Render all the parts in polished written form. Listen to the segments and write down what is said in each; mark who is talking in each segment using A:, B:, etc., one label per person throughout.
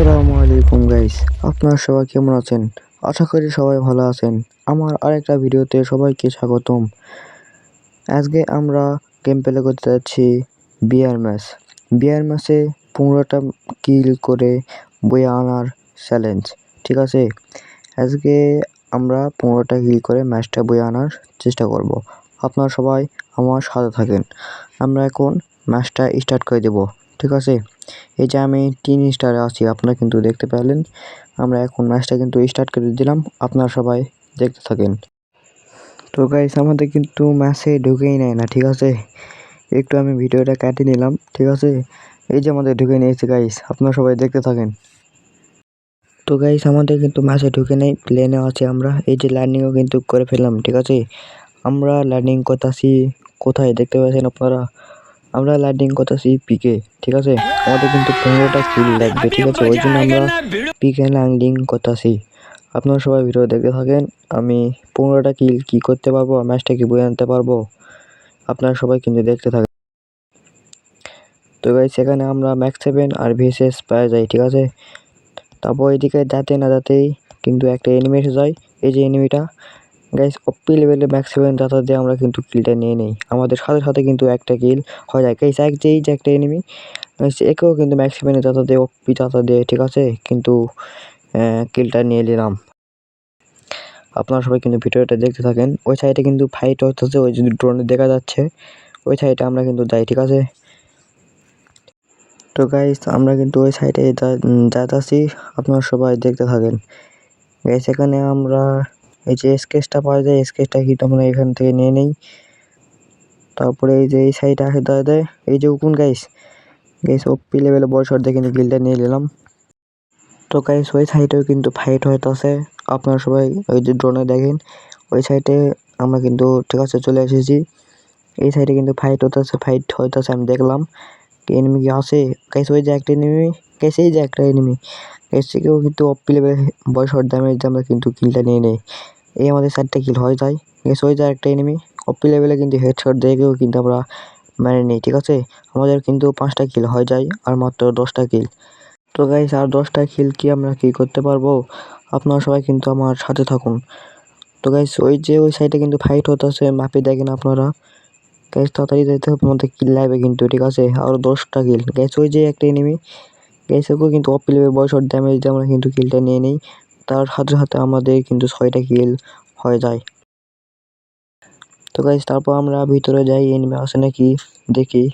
A: আসসালামু আলাইকুম গাইস, আপনারা সবাই কেমন আছেন? আশা করি সবাই ভালো আছেন। আমার আরেকটা ভিডিওতে সবাইকে স্বাগতম। আজকে আমরা গেম প্লে করতে যাচ্ছি বিয়ার ম্যাচ। বিয়ার ম্যাচে 15টা কিল করে বয়ে আনার চ্যালেঞ্জ, ঠিক আছে? আজকে আমরা 15টা কিল করে ম্যাচটা বয়ে আনার চেষ্টা করব। আপনারা সবাই আমার সাথে থাকেন। আমরা এখন ম্যাচটা স্টার্ট করে দেব, ঠিক আছে? এই যে আমি 3 স্টারে আছি, আপনারা কিন্তু দেখতে পেলেন। আমরা এখন ম্যাচটা কিন্তু স্টার্ট করে দিলাম, আপনারা সবাই দেখতে থাকেন। তো গাইস, আমাদের কিন্তু ম্যাচে ঢুকেই নেয় না, ঠিক আছে? একটু আমি ভিডিওটা কেটে নিলাম, ঠিক আছে? এই যে আমাদের ঢুকে নিয়েছে গাইস, আপনারা সবাই দেখতে থাকেন। তো গাইস, আমাদের কিন্তু ম্যাচে ঢুকে নেই, প্লেনে আছে আমরা। এই যে ল্যান্ডিংও কিন্তু করে ফেললাম, ঠিক আছে? আমরা ল্যান্ডিং করতেছি কোথায় দেখতে পাচ্ছেন আপনারা? আমরা ল্যান্ডিং করতেছি পিকে, ঠিক আছে? আমাদের কিন্তু 15টা কিল লাগবে, ঠিক আছে? ওই জন্য আমরা পিকে ল্যান্ডিং করতেছি। আপনারা সবাই ভিডিও দেখতে থাকেন। আমি 15টা কিল কি করতে পারবো, ম্যাচটা কি বয়ে আনতে পারবো, আপনারা সবাই কিন্তু দেখতে থাকেন। তো গাইস, সেখানে আমরা ম্যাক্স 7 আর ভিএসএস পাওয়া যায়, ঠিক আছে? তারপর এদিকে যাতে না যাতেই কিন্তু একটা এনিমি এসে যায়। এই যে এনিমিটা গাইস, ওপি লেভেলে ম্যাক্স 7 ডাটা দিয়ে আমরা কিন্তু কিলটা নিয়ে নেই। আমাদের সাথে সাথে কিন্তু একটা কিল হয়ে যায় গাইস। এই যে একটা এনিমি, একেও কিন্তু ম্যাক্স 7 ডাটা দিয়ে, ওপি ডাটা দিয়ে, ঠিক আছে? কিন্তু কিলটা নিয়ে নিলাম। আপনারা সবাই কিন্তু ভিডিওটা দেখতে থাকেন। ওই সাইডে কিন্তু ফাইট হচ্ছে, ওই যদি ড্রোনে দেখা যাচ্ছে, ওই সাইডে আমরা কিন্তু যাই, ঠিক আছে? তো গাইস, আমরা কিন্তু ওই সাইডে যাচ্ছি, আপনারা সবাই দেখতে থাকেন। গাইস, এখানে আমরা এই যে স্কেচটা পাওয়া যায়, স্কেচটা কিন্তু আমরা এখান থেকে নিয়ে নেই। তারপরে এই যে এই সাইডে আসে দেয়, এই যে উকুন গাইস, ওপি লেভেলে বয়স দিয়ে কিন্তু গিলটা নিয়ে নিলাম। তো গাইস, ওই সাইডেও কিন্তু ফাইট হইতাছে, আপনারা সবাই ওই যে ড্রোনে দেখেন। ওই সাইডে আমরা কিন্তু, ঠিক আছে, চলে এসেছি। এই সাইডে কিন্তু ফাইট হইতাছে, আমি দেখলাম। এনিমি কি আছে গাইস? ওই যে একটা এনিমি গাইস, এই যে একটা এনিমি গাইস, কেউ কিন্তু ওপি লেভেলে বয়স ড্যামেজ দিয়ে আমরা কিন্তু কিলটা নিয়ে নেই। এই আমাদের 4টা কিল হয়ে যায় গাইস। ওই যে একটা এনিমি ওপি লেভেলে কিন্তু হেডশট দেখেও কিন্তু আমরা মেরে নিই, ঠিক আছে? আমাদের কিন্তু 5টা কিল হয়ে যায় আর মাত্র 10টা কিল। তো গাইস, আর 10টা কিল কি আমরা কি করতে পারবো? আপনারা সবাই কিন্তু আমার সাথে থাকুন। তো গাইস, ওই যে ওই সাইডে কিন্তু ফাইট হতেছে, ম্যাপে দেখেন আপনারা। গাইস, তাড়াতাড়ি যেতে হবে, আমাদের কিল লাগবে কিন্তু, ঠিক আছে? আরো 10টা কিল গাইস। ওই যে একটা এনিমি গাইস, ওকেও কিন্তু অফ লেভেল বয়স ড্যামেজ দিয়ে আমরা কিন্তু কিলটা নিয়ে নিই। তার সাথে সাথে আমাদের কিন্তু 6টা কিল হয়ে যায়। তো গাইস, তারপর আমরা ভিতরে যাই, এনিমি আছে নাকি দেখি।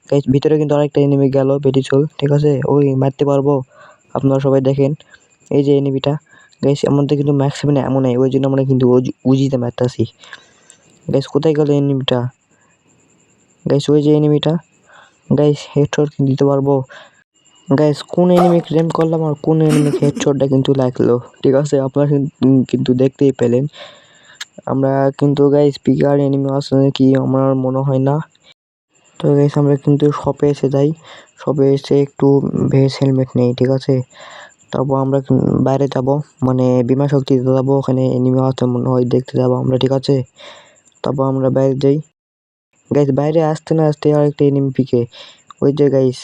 A: গাইস, ভিতরে কিন্তু আরেকটা এনিমি গেল বেটিচল, ঠিক আছে? ওই মারতে পারবো, আপনারা সবাই দেখেন। এই যে এনিমিটা গাইস, আমাদের কিন্তু ম্যাক্স 7 এমন নাই, ওই জন্য আমরা কিন্তু উজিতে মারতাছি। গাইস, কোথায় গেল এনিমিটা? গাইস, ওই যে এনিমিটা গাইস, হেডশট দিতে পারবো? গাইস, কোন এনিমি ক্লেম করলাম আর কোন এনিমি হেডশটটা কিন্তু লাগলো, ঠিক আছে? আপনারা কিন্তু দেখতেই পেলেন। আমরা কিন্তু গাইস পিকার এনিমি আছে নাকি আমার মনে হয় না। তো গাইস, আমরা কিন্তু শপে এসে যাই, শপে এসে একটু ভেস হেলমেট নেই, ঠিক আছে? তারপর আমরা বাইরে যাব, মানে বিমা শক্তিতে যাবো, ওখানে এনিমি আছে মনে হয়, দেখতে যাবো আমরা, ঠিক আছে? তারপর আমরা বাইরে যাই গাইস। বাইরে আসতে না আসতে আর একটা এনিমি পিকে, ওই যে গাইস,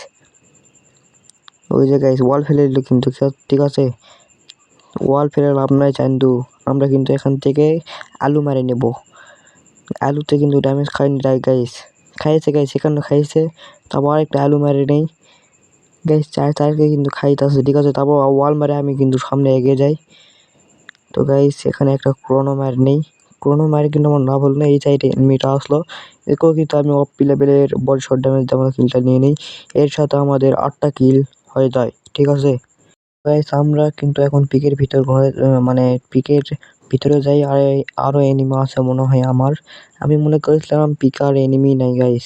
A: ওয়াল ফেলে দিল কিন্তু, ঠিক আছে? ওয়াল ফেলে লাভ নাই চান্দু, আমরা কিন্তু এখান থেকে আলু মারে নেব। আলুতে কিন্তু ড্যামেজ খায়নি গাইস, খাইছে গাইস, এখানে খাইছে। তারপর আরেকটা আলু মারে নেই গাইস, চারকে কিন্তু খাইতেছে, ঠিক আছে? তারপর ওয়াল মারে আমি কিন্তু সামনে এগিয়ে যাই। তো গাইস, এখানে একটা ক্রোনো মার নেই, ক্রোনো মারে কিন্তু আমার না ভুল না, এই সাইডে এনিমিটা আসলো, একেও কিন্তু আমি অফ লেভেলের বডি শট ড্যামেজ দিয়ে আমরা কিলটা নিয়ে নিই। এর সাথে আমাদের 8টা কিল হয়ে যায়, ঠিক আছে? গাইস, আমরা কিন্তু এখন পিকের ভিতর ঘরে, মানে পিকের ভিতরে যাই। আর আরো এনিমি আছে মনে হয় আমার, আমি মনে করেছিলাম পিকার এনিমি নাই গাইস।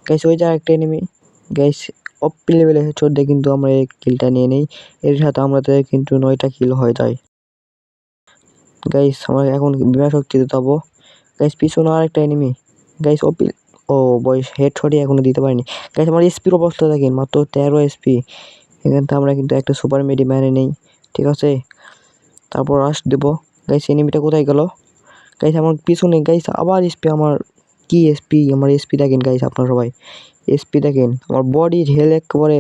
A: গাইস, ওই যে একটা এনিমি গাইস, ওপি লেভেলে হেডশট দিয়ে কিন্তু আমরা এই কিলটা নিয়ে নেই। এর সাথে আমাদের কিন্তু 9টা কিল হয়ে যায় গাইস। আমরা এখন বিমা শক্তিতে যাবো গাইস। পিছনে আরেকটা এনিমি গাইস, ওপি, ও বয়স হেডশটই এখনো দিতে পারিনি গাইস। আমার এসপির অবস্থা দেখেন, মাত্র 13 এসপি। এখান থেকে আমরা কিন্তু একটা সুপার মেডি মেরে নেই, ঠিক আছে? তারপর রাশ দেব গাইস। এনিমিটা কোথায় গেল গাইস? আমার পিছনে গাইস, আবার এসপি আমার, কি এসপি, আমার এসপি দেখেন গাইস, আপনারা সবাই এসপি দেখেন, আমার বডির হেল একেবারে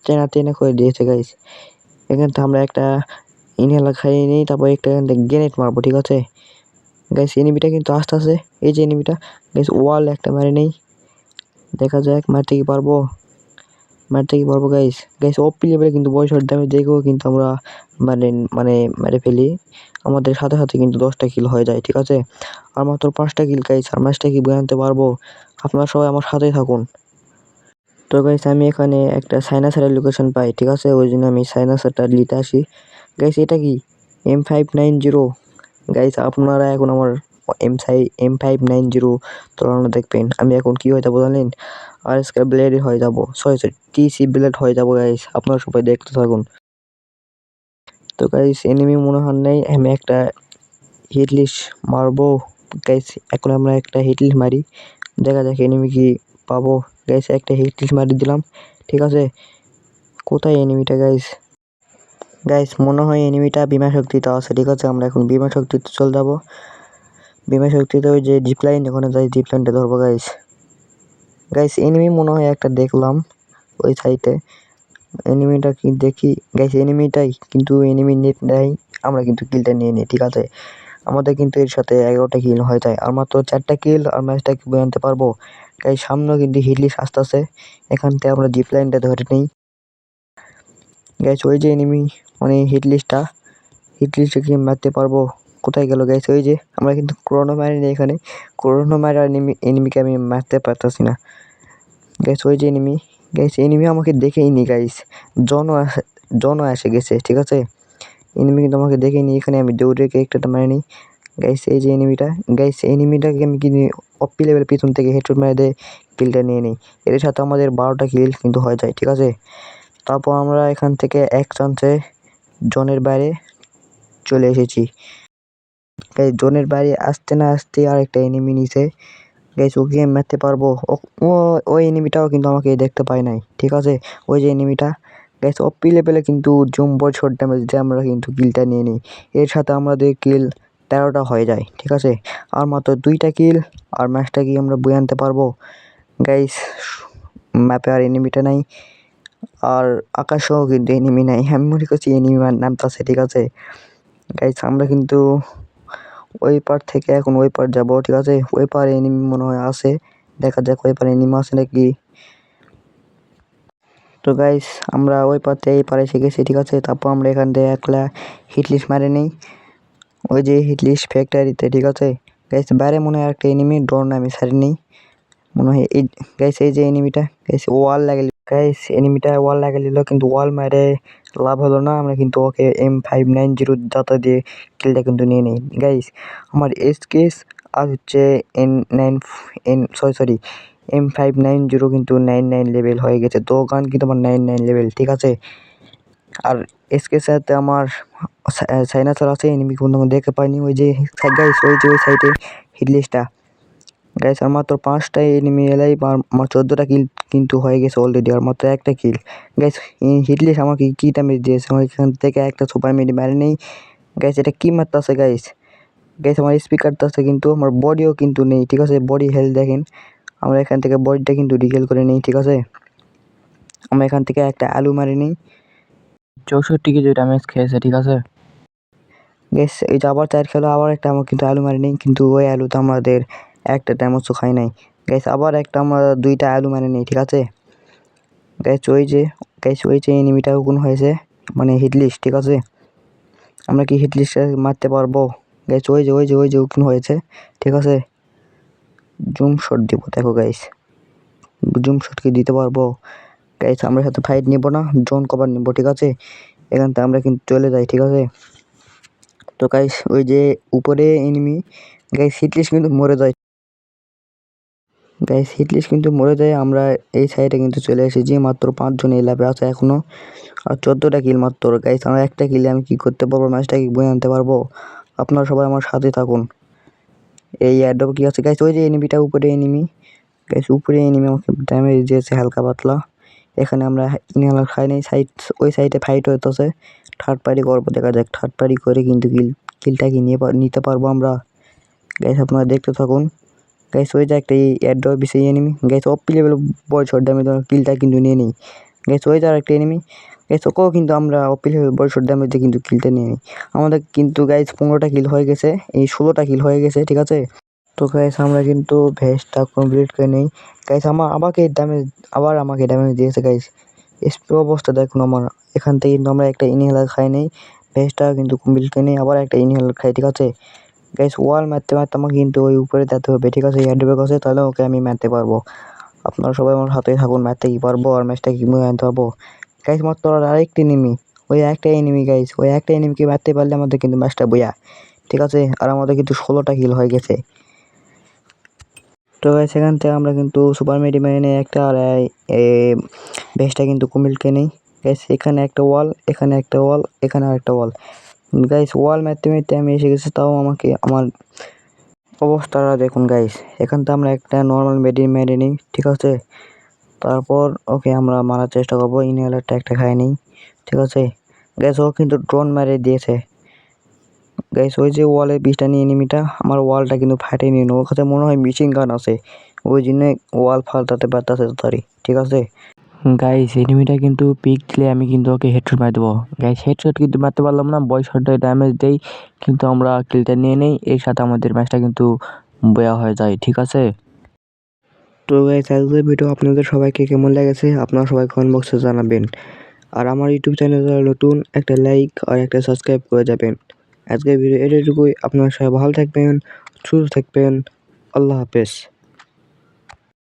A: চেনা টেনে করে দিয়েছে গাইস। এখান থেকে আমরা একটা ইনহেলার খাইয়ে নিই, তারপর একটা এখান থেকে গ্রেনেড মারবো, ঠিক আছে গাইস। এনিমিটা কিন্তু আস্তে আস্তে, এই যে এনিমিটা গাইস, ওয়াল একটা মারে নেই, দেখা যাক মারতে কি পারবো গাইস। ওপি লেভেলে কিন্তু বয় শট ড্যামেজ দেখেও কিন্তু আমরা মানে মানে মেরে ফেলি, আমাদের সাথে সাথে কিন্তু 10টা কিল হয়ে যায়, ঠিক আছে। আর মাত্র 5টা কিল গাইস, আর ম্যাচটা কি আনতে পারবো? আপনারা সবাই আমার সাথেই থাকুন। তো গাইস আমি এখানে একটা সাইনাসারের লোকেশন পাই, ঠিক আছে, ওই জন্য আমি সাইনাসারটা নিতে আসি গাইস। এটা কি M590 গাইস, আপনারা এখন আমার M590 চালানো দেখবেন, আমি এখন কি হয়ে যাবো জানেন? RSK ব্লেড হয়ে যাবো, সরি TC ব্লেড হয়ে যাবো গাইস, আপনারা সবাই দেখতে থাকুন। তো গাইস এনিমি মনে হয় নেই, আমি একটা হিট লিস্ট মারবো গাইস। এখন আমরা একটা হিট লিস্ট মারি, দেখা যাক এনিমি কি পাবো গাইস। একটা হিট লিস্ট মারি দিলাম, ঠিক আছে। কোথায় এনিমিটা গাইস মনে হয় এনিমিটা বিমা শক্তিতে আছে, ঠিক আছে। আমরা এখন বিমা শক্তিতে চলে যাবো, বিমা শক্তিতে ওই যে জিপলাইন, ওখানে যাই জিপলাইনটা ধরবো গাইস। এনিমি মনে হয় একটা দেখলাম ওই সাইডে, এনিমিটা কি দেখি গাইস, এনিমিটাই কিন্তু, এনিমি নেট নেই, আমরা কিন্তু কিলটা নিয়ে নিই, ঠিক আছে। আমাদের কিন্তু এর সাথে 11টা কিল হয়ে যায়, আর মাত্র 4টা কিল, আর ম্যাচটা কি আনতে পারবো গাইস। সামনেও কিন্তু হিটলিস্ট আসতেছে, এখান থেকে আমরা জিপ লাইনটা ধরে নিই গাইস। ওই যে এনিমি মানে হিটলিস্টটা কি মারতে পারবো? কোথায় গেল গাইস? ওই যে আমরা কিন্তু ক্রোনো মারি না এখানে, ক্রোনো মারি, আর এনিমিকে আমি মারতে পারতাছি না গাইস। ওই যে এনিমি গাইস, এনিমি আমাকে দেখেই নি গাইস, জন এসে গেছে, ঠিক আছে। এনিমি কিন্তু আমাকে দেখেই নি, এখানে আমি দৌড়ে একটা মারি নি গাইস। এই যে এনিমিটা গাইস, এনিমিটাকে আমি কিন্তু অপি লেভেল পিছন থেকে হেডশট মেরে দিয়ে কিলটা নিয়ে নিই, এর সাথে আমাদের 12টা কিল কিন্তু হয়ে যায়, ঠিক আছে। তারপর আমরা এখান থেকে এক চান্সে জোনের বাইরে চলে এসেছি গাইস। জোনের বাইরে আসতে না আসতে আর একটা এনিমি নিছে গাইস, ওকে মারতে পারবো? ওই এনিমিটাও কিন্তু আমাকে দেখতে পায় নাই, ঠিক আছে। ওই যে এনিমিটা গাইস, অপি লেভেলে কিন্তু জুম্বো শট ড্যামেজ দিয়ে আমরা কিন্তু কিলটা নিয়ে নিই, এর সাথে আমাদের কিল 13টা হয়ে যায়, ঠিক আছে। আর মাত্র 2টা কিল, আর ম্যাচটা কি আমরা বয়ে আনতে পারবো গাইস? ম্যাপে আর এনিমিটা নাই, আর আকাশেও কিন্তু এনিমি নাই, আমি মনে করছি এনিমি নামতাছে, ঠিক আছে গাইস। আমরা কিন্তু ওই পার থেকে এখন ওই পার যাবো, ঠিক আছে। ওই পারে এনিমি মনে হয় আছে, দেখা যাক ওই পারে এনিমি আছে নাকি। তো গাইস আমরা ওই পার থেকে এই পারে এসে গেছি, ঠিক আছে। তারপর আমরা এখান থেকে একলা হিটলিস্ট মারে নেই, ওই যে হিটলিস্ট ফ্যাক্টরিতে, ঠিক আছে গাইস। বাইরে মনে হয় একটা এনিমি, ডোর না আমি সারি নেই মনে হয় এই গাইস। এই যে এনিমিটা গাইস, ওয়াল লাগে গাইস, এনিমিটা ওয়াল লাগে নিল, কিন্তু ওয়াল মারে লাভ হলো না, আমরা কিন্তু ওকে M590 দাতা দিয়ে কিলটা কিন্তু নিয়ে নেই গাইস। আমার এসকেস আর হচ্ছে M590 কিন্তু 99 লেভেল হয়ে গেছে, তো গান কিন্তু আমার 99 লেভেল, ঠিক আছে। আর এসকের সাথে আমার সাইনাসার আছে, এনিমি কিন্তু আমি দেখতে পাইনি। ওই যে গাইস, ওই যে ওই সাইডে হিটলিস্টটা গাইস, আর মাত্র 5টা এনিমি এলাই, আমার 14টা কিল কিন্তু হয়ে গেছে অলরেডি, আর মাত্র একটা কিল গাইস। হিটলিস্ট আমাকে কি ড্যামেজ দিয়েছে? আমার এখান থেকে একটা সুপার মিডি মারে নেই গাইস। এটা কি মারতেছে গাইস? আমার স্পিকারটা আছে কিন্তু আমার বডিও কিন্তু নেই, ঠিক আছে। বডি হেলথ দেখেন, আমরা এখান থেকে বডিটা কিন্তু রিগেল করে নেই, ঠিক আছে। আমরা এখান থেকে একটা আলু মারি নিই, 64 কেজি ড্যামেজ খেয়েছে, ঠিক আছে গাইস। এই যে আবার 4 খেলো, আবার একটা আমার কিন্তু আলু মারি নেই, কিন্তু ওই আলুতে আমাদের একটা ড্যামেজও খাই নাই গাইস। আবার একটা আমরা 2টা আলু মারি নেই, ঠিক আছে গাইস। ওই যে এনিমিটা ওগুন হয়েছে মানে হিটলিস্ট, ঠিক আছে। আমরা কি হিটলিস্ট মারতে পারবো গাইস? ওই যে ওপেন হয়েছে, ঠিক আছে। জুম শট দিব, দেখো গাইস, জুম শট কি দিতে পারবো গাইস? আমরা সাথে ফাইট নিব না, জোন কভার নিব, ঠিক আছে। এখান থেকে আমরা কিন্তু চলে যাই, ঠিক আছে। তো গাইস ওই যে উপরে এনিমি গাইস, হিটলিস্ট কিন্তু মরে যায় গাইস, হিটলিস্ট কিন্তু মরে যায়। আমরা এই সাইডে কিন্তু চলে এসেছি, মাত্র 5 জন এই ল্যাবে আছে এখনো, আর 14টা কিল মাত্র গাইস। আমরা একটা কিলে আমি কি করতে পারবো? ম্যাচটা কি বয়ে আনতে পারবো? আপনারা সবাই আমার সাথে থাকুন। এই অ্যাডব কি আছে গাইস? ওই যে এনিমিটা উপরে এনিমি গাইস, উপরে এনিমি আমাকে ড্যামেজ দিয়েছে হালকা পাতলা। এখানে আমরা ইনহেলার খাই নাই, ওই সাইডে ফাইট হইতেছে, থার্ড পার্টি করবো, দেখা যাক থার্ড পার্টি করে কিন্তু কিলটা কি নিতে পারবো আমরা গাইস। আপনারা দেখতে থাকুন গাইস। ওই যে একটা এয়ারড্রপ বিষয় এনিমি গাইস, অপি লেভেল বয় শট, আমি কিলটা কিন্তু নিয়ে নিই গাইস ওই যার একটা এনিমি গাইস, ওকেও কিন্তু আমরা অপিল বড় শট ড্যামেজ দিয়ে কিন্তু কিলতে নিয়ে নিই। আমাদের কিন্তু গাইস 15টা কিল হয়ে গেছে, এই 16টা কিল হয়ে গেছে, ঠিক আছে। তো গাইস আমরা কিন্তু ভেস্টটা কমপ্লিট করে নেই। গাইস আমাকে ড্যামেজ দিয়েছে গাইস। স্প্রে অবস্থা দেখুন আমার। এখান থেকে কিন্তু আমরা একটা ইনহেলার খাই নেই, ভেস্টটা কিন্তু কমপ্লিট করে নেই, আবার একটা ইনহেলার খাই, ঠিক আছে। গাইস ওয়াল মারতে মারতে আমাকে কিন্তু ওই উপরে যেতে হবে, ঠিক আছে। এয়ারড্রপের কাছে, তাহলে ওকে আমি মারতে পারবো। আপনারা সবাই আমার হাতে থাকুন, মারতে কি পারবো আর ম্যাচটা কি আনতে পারবো। গাইস মাত্র আরেকটি এনিমি, ওই একটা এনিমি গাইস, ওই একটা এনিমিকে মারতে পারলে আমাদের কিন্তু ম্যাচটা বইয়া, ঠিক আছে। আর আমাদের কিন্তু 16টা কিল হয়ে গেছে। তো গাইস এখান থেকে আমরা কিন্তু সুপার মেডিম্যানে একটা আর বেসটা কিন্তু কমপ্লিট নেই। গাইস এখানে একটা ওয়াল, এখানে একটা ওয়াল, এখানে আরেকটা ওয়াল। গাইস ওয়াল মারতে মারতে আমি এসে গেছি, তাও আমাকে আমার অবস্থাটা দেখুন গাইস। এখান থেকে আমরা একটা নর্মাল মেরে নিই, ঠিক আছে। তারপর ওকে আমরা মারার চেষ্টা করবো, ইনহেলারটা একটা খাই নিই, ঠিক আছে। গাইস ও কিন্তু ড্রোন মেরে দিয়েছে। গাইস ওই যে ওয়ালের পিছটা নিয়ে এনিমিটা, আমার ওয়ালটা কিন্তু ফাটে নিয়ে ওর কাছে মনে হয় মেশিন গান আছে, ওই জন্য ওয়াল ফাটাতে পারতেছে তাড়াতাড়ি, ঠিক আছে। গাইস এনিমিটা কিন্তু পিক দিলে আমি কিন্তু ওকে হেডশট মার দেবো। গাইস হেডশট কিন্তু মারতে পারলাম না, বয় শটে ড্যামেজ দেই, কিন্তু আমরা কিলটা নিয়ে নেই। এর সাথে আমাদের ম্যাচটা কিন্তু বয়া হয়ে যায়, ঠিক আছে। তো গাইস আজকের ভিডিও আপনাদের সবাইকে কেমন লেগেছে আপনারা সবাই কমেন্ট বক্সে জানাবেন। আর আমার ইউটিউব চ্যানেল নতুন, একটা লাইক আর একটা সাবস্ক্রাইব করে যাবেন। আজকের ভিডিও এটুকুই। আপনারা সবাই ভালো থাকবেন, সুস্থ থাকবেন। আল্লাহ হাফেজ।